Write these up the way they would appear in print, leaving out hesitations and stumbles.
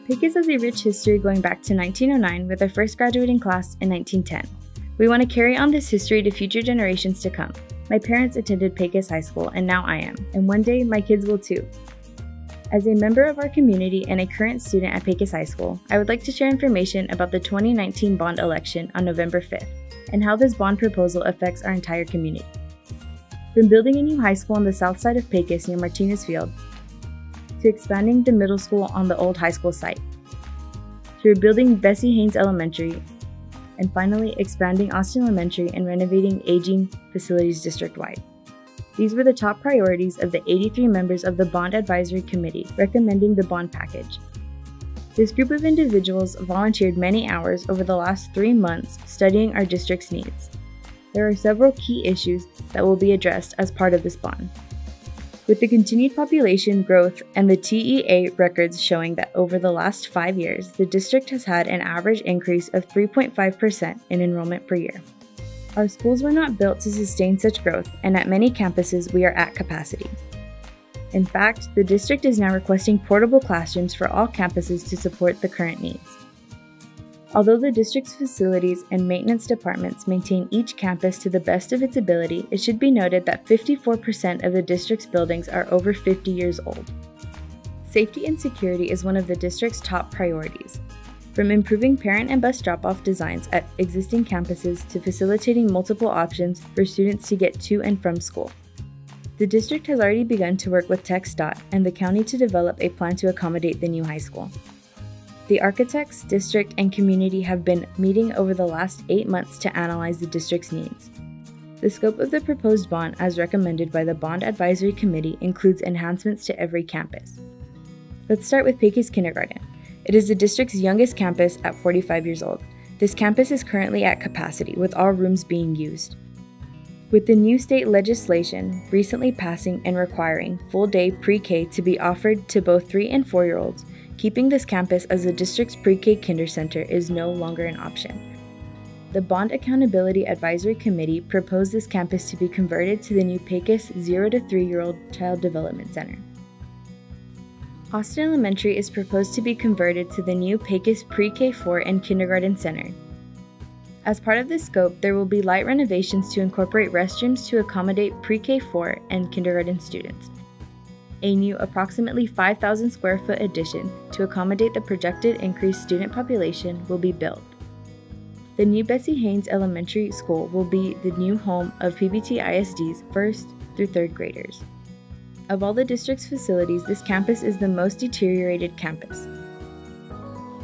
Pecos has a rich history going back to 1909 with our first graduating class in 1910. We want to carry on this history to future generations to come. My parents attended Pecos High School and now I am, and one day my kids will too. As a member of our community and a current student at Pecos High School, I would like to share information about the 2019 bond election on November 5th and how this bond proposal affects our entire community. From building a new high school on the south side of Pecos near Martinez Field, to expanding the middle school on the old high school site, to rebuilding Bessie Haynes Elementary, and finally expanding Austin Elementary and renovating aging facilities district-wide. These were the top priorities of the 83 members of the Bond Advisory Committee recommending the bond package. This group of individuals volunteered many hours over the last 3 months studying our district's needs. There are several key issues that will be addressed as part of this bond. With the continued population growth and the TEA records showing that over the last 5 years, the district has had an average increase of 3.5% in enrollment per year. Our schools were not built to sustain such growth, and at many campuses we are at capacity. In fact, the district is now requesting portable classrooms for all campuses to support the current needs. Although the district's facilities and maintenance departments maintain each campus to the best of its ability, it should be noted that 54% of the district's buildings are over 50 years old. Safety and security is one of the district's top priorities. From improving parent and bus drop-off designs at existing campuses to facilitating multiple options for students to get to and from school. The district has already begun to work with TxDOT and the county to develop a plan to accommodate the new high school. The architects, district, and community have been meeting over the last 8 months to analyze the district's needs. The scope of the proposed bond, as recommended by the Bond Advisory Committee, includes enhancements to every campus. Let's start with Pecos Kindergarten. It is the district's youngest campus at 45 years old. This campus is currently at capacity, with all rooms being used. With the new state legislation recently passing and requiring full-day pre-K to be offered to both 3- and 4-year-olds, keeping this campus as the district's pre-K kinder center is no longer an option. The Bond Accountability Advisory Committee proposed this campus to be converted to the new Pecos 0 to 3-year-old Child Development Center. Austin Elementary is proposed to be converted to the new Pecos Pre-K 4 and Kindergarten Center. As part of this scope, there will be light renovations to incorporate restrooms to accommodate Pre-K 4 and kindergarten students. A new approximately 5,000 square foot addition to accommodate the projected increased student population will be built. The new Bessie Haynes Elementary School will be the new home of PBT ISD's 1st through 3rd graders. Of all the district's facilities, this campus is the most deteriorated campus.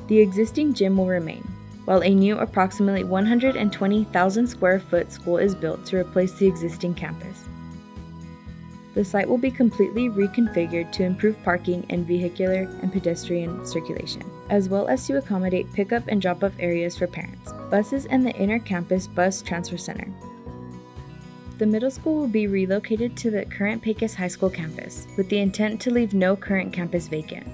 The existing gym will remain, while a new approximately 120,000 square foot school is built to replace the existing campus. The site will be completely reconfigured to improve parking and vehicular and pedestrian circulation, as well as to accommodate pickup and drop-off areas for parents, buses, and the inter-campus bus transfer center. The middle school will be relocated to the current Pecos High School campus, with the intent to leave no current campus vacant.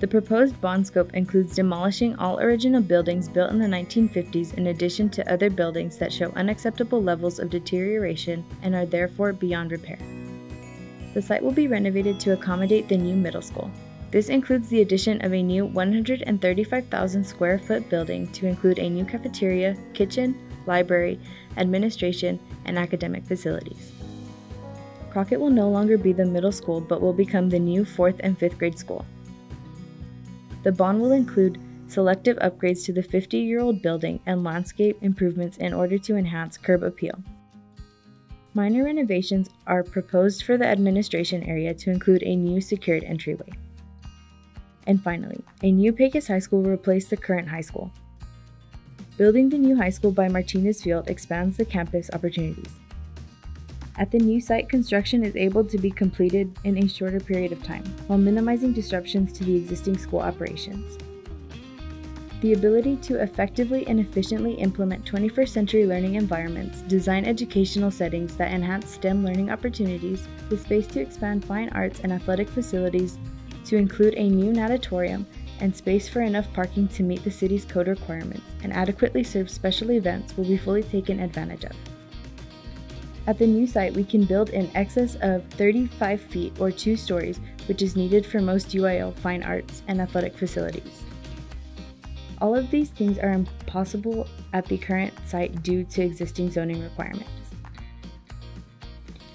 The proposed bond scope includes demolishing all original buildings built in the 1950s in addition to other buildings that show unacceptable levels of deterioration and are therefore beyond repair. The site will be renovated to accommodate the new middle school. This includes the addition of a new 135,000 square foot building to include a new cafeteria, kitchen, library, administration, and academic facilities. Crockett will no longer be the middle school but will become the new 4th and 5th grade school. The bond will include selective upgrades to the 50-year-old building and landscape improvements in order to enhance curb appeal. Minor renovations are proposed for the administration area to include a new secured entryway. And finally, a new Pecos High School will replace the current high school. Building the new high school by Martinez Field expands the campus opportunities. At the new site, construction is able to be completed in a shorter period of time, while minimizing disruptions to the existing school operations. The ability to effectively and efficiently implement 21st century learning environments, design educational settings that enhance STEM learning opportunities, the space to expand fine arts and athletic facilities to include a new natatorium, and space for enough parking to meet the city's code requirements and adequately serve special events will be fully taken advantage of. At the new site, we can build in excess of 35 feet or 2 stories, which is needed for most UIL fine arts and athletic facilities. All of these things are impossible at the current site due to existing zoning requirements.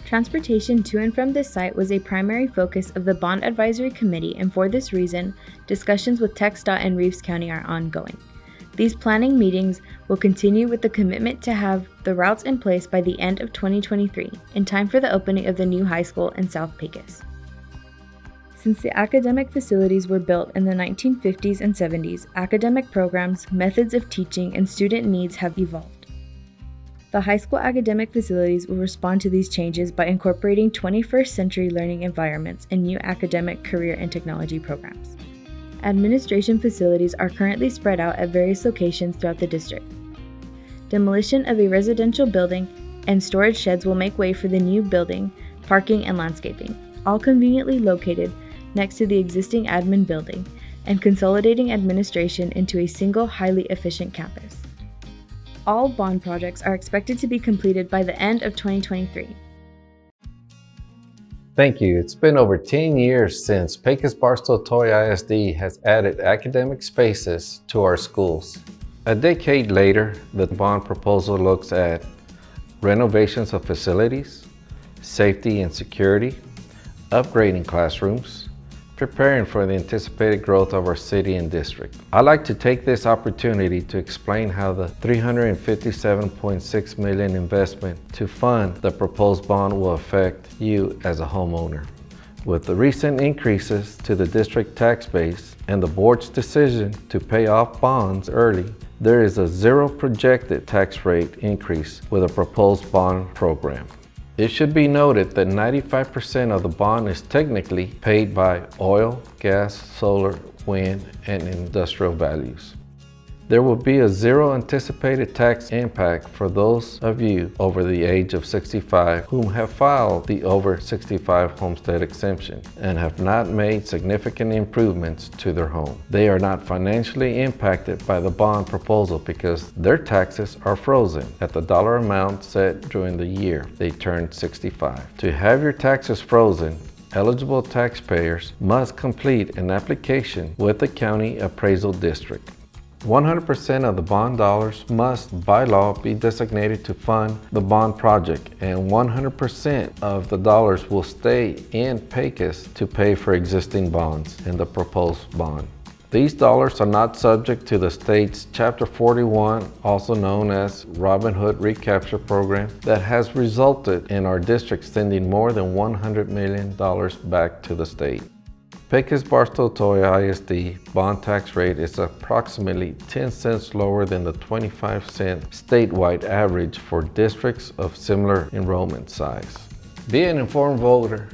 Transportation to and from this site was a primary focus of the Bond Advisory Committee, and for this reason, discussions with TxDOT and Reeves County are ongoing. These planning meetings will continue with the commitment to have the routes in place by the end of 2023, in time for the opening of the new high school in South Pecos. Since the academic facilities were built in the 1950s and 70s, academic programs, methods of teaching, and student needs have evolved. The high school academic facilities will respond to these changes by incorporating 21st century learning environments and new academic, career, and technology programs. Administration facilities are currently spread out at various locations throughout the district. Demolition of a residential building and storage sheds will make way for the new building, parking, and landscaping, all conveniently located next to the existing admin building, and consolidating administration into a single, highly efficient campus. All bond projects are expected to be completed by the end of 2023. Thank you. It's been over 10 years since Pecos-Barstow-Toyah ISD has added academic spaces to our schools. A decade later, the bond proposal looks at renovations of facilities, safety and security, upgrading classrooms, preparing for the anticipated growth of our city and district. I'd like to take this opportunity to explain how the $357.6 million investment to fund the proposed bond will affect you as a homeowner. With the recent increases to the district tax base and the board's decision to pay off bonds early, there is a zero projected tax rate increase with a proposed bond program. It should be noted that 95% of the bond is technically paid by oil, gas, solar, wind, and industrial values. There will be a zero anticipated tax impact for those of you over the age of 65 whom have filed the over 65 homestead exemption and have not made significant improvements to their home. They are not financially impacted by the bond proposal because their taxes are frozen at the dollar amount set during the year they turned 65. To have your taxes frozen, eligible taxpayers must complete an application with the county appraisal district. 100% of the bond dollars must, by law, be designated to fund the bond project, and 100% of the dollars will stay in Pecos to pay for existing bonds in the proposed bond. These dollars are not subject to the state's Chapter 41, also known as Robin Hood Recapture Program, that has resulted in our district sending more than $100 million back to the state. Pecos-Barstow-Toyah ISD bond tax rate is approximately 10 cents lower than the 25-cent statewide average for districts of similar enrollment size. Be an informed voter,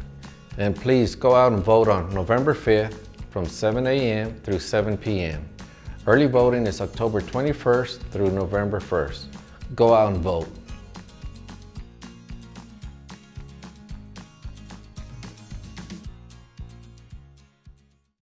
and please go out and vote on November 5th from 7 a.m. through 7 p.m. Early voting is October 21st through November 1st. Go out and vote.